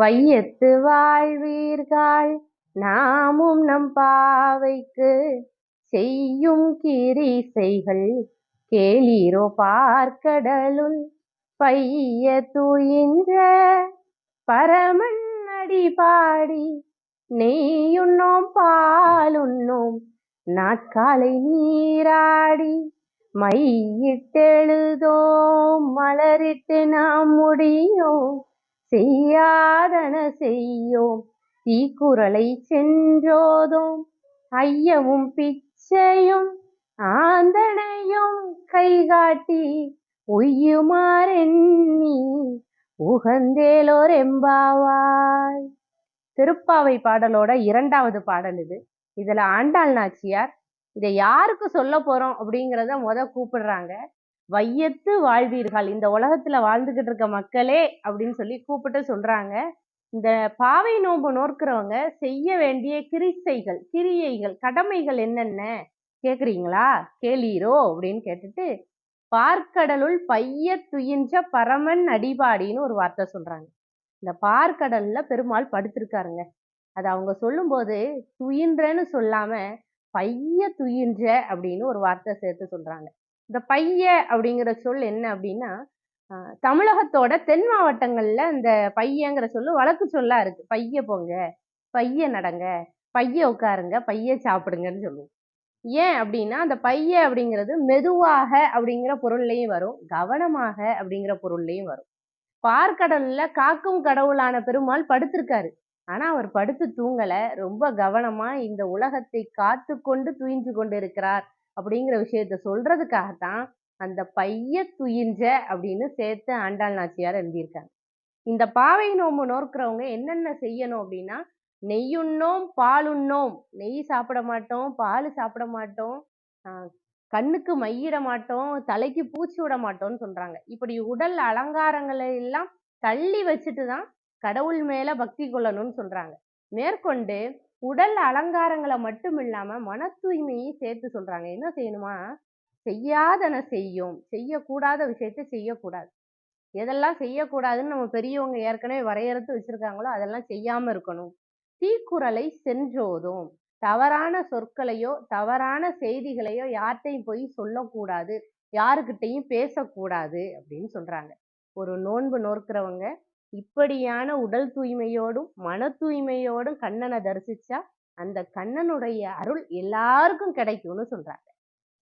வையத்து வாழ்வீர்கள் நாமும் நம் பாவைக்கு செய்யும் கிரிசைகள் கேளீரோ பார்க்கடலுள் பைய துயின்ற பரமன் அடி பாடி நெய்யுண்ணோம் பாலுண்ணோம் நாட்காலை நீராடி மையிட்டெழுதோம் மலரிட்டு நாம் முடியோம் செய்யாதன செய்யோம் தீக்குறளை சென்றோதோம் ஐயவும் பிச்சையும் ஆந்தனையும் கைகாட்டி உய்யுமாறெண்ணி உகந்தேலோர் எம்பாவாய். திருப்பாவை பாடலோட 2வது பாடல் இது. இதுல ஆண்டாள் நாச்சியார் இதை யாருக்கு சொல்ல போறோம் அப்படிங்கிறத கூப்பிடுறாங்க. வையத்து வாழ்வீர்கள், இந்த உலகத்துல வாழ்ந்துகிட்டு இருக்க மக்களே அப்படின்னு சொல்லி கூப்பிட்டு சொல்றாங்க. இந்த பாவை நோன்பு நோக்கிறவங்க செய்ய வேண்டிய கிரியைகள் கடமைகள் என்னென்ன கேக்குறீங்களா? கேளீரோ அப்படின்னு கேட்டுட்டு பார்க்கடலுள் பைய துயின்ற பரமன் அடிபாடின்னு ஒரு வார்த்தை சொல்றாங்க. இந்த பார்க்கடல்ல பெருமாள் படுத்திருக்காருங்க. அது அவங்க சொல்லும்போது துயின்றன்னு சொல்லாம பைய துயின்ற அப்படின்னு ஒரு வார்த்தை சேர்த்து சொல்றாங்க. இந்த பைய அப்படிங்கிற சொல் என்ன அப்படின்னா, தமிழகத்தோட தென் மாவட்டங்கள்ல இந்த பையங்கிற சொல்லு வழக்கு சொல்லா இருக்கு. பைய போங்க, பைய நடங்க, பைய உட்காருங்க, பைய சாப்பிடுங்கன்னு சொல்லுவோம். ஏன் அப்படின்னா அந்த பைய அப்படிங்கிறது மெதுவாக அப்படிங்கிற பொருள்லையும் வரும், கவனமாக அப்படிங்கிற பொருள்லையும் வரும். பார்க்கடல்ல காக்கும் கடவுளான பெருமாள் படுத்திருக்காரு. ஆனா அவர் படுத்து தூங்கல. ரொம்ப கவனமா இந்த உலகத்தை காத்து கொண்டு துயின்று கொண்டு இருக்கிறார் அப்படிங்கிற விஷயத்த சொல்றதுக்காகத்தான் அந்த பைய துயின்ற அப்படின்னு சேர்த்து ஆண்டாள் நாச்சியார் எழுதியிருக்காங்க. இந்த பாவை நோம்பு நோக்கிறவங்க என்னென்ன செய்யணும் அப்படின்னா, நெய்யுண்ணோம் பாலுண்ணோம், நெய் சாப்பிட மாட்டோம், பால் சாப்பிட மாட்டோம், கண்ணுக்கு மையிட மாட்டோம், தலைக்கு பூச்சி விட மாட்டோம்னு சொல்றாங்க. இப்படி உடல் அலங்காரங்களை எல்லாம் தள்ளி வச்சுட்டு தான் கடவுள் மேல பக்தி கொள்ளணும்னு சொல்றாங்க. மேற்கொண்டு உடல் அலங்காரங்களை மட்டும் இல்லாம மன தூய்மையை சேர்த்து சொல்றாங்க. என்ன செய்யணுமா? செய்யாதன செய்யும், செய்யக்கூடாத விஷயத்த செய்யக்கூடாது. எதெல்லாம் செய்யக்கூடாதுன்னு நம்ம பெரியவங்க ஏற்கனவே வரையறுத்து வச்சிருக்காங்களோ அதெல்லாம் செய்யாம இருக்கணும். தீக்குறளை சென்றோதும், தவறான சொற்களையோ தவறான செய்திகளையோ யார்கிட்டையும் போய் சொல்லக்கூடாது, யாருக்கிட்டையும் பேசக்கூடாது அப்படின்னு சொல்றாங்க. ஒரு நோன்பு நோக்கிறவங்க இப்படியான உடல் தூய்மையோடும் மன தூய்மையோடும் கண்ணனை தரிசிச்சா அந்த கண்ணனுடைய அருள் எல்லாருக்கும் கிடைக்கும்னு சொல்றாங்க.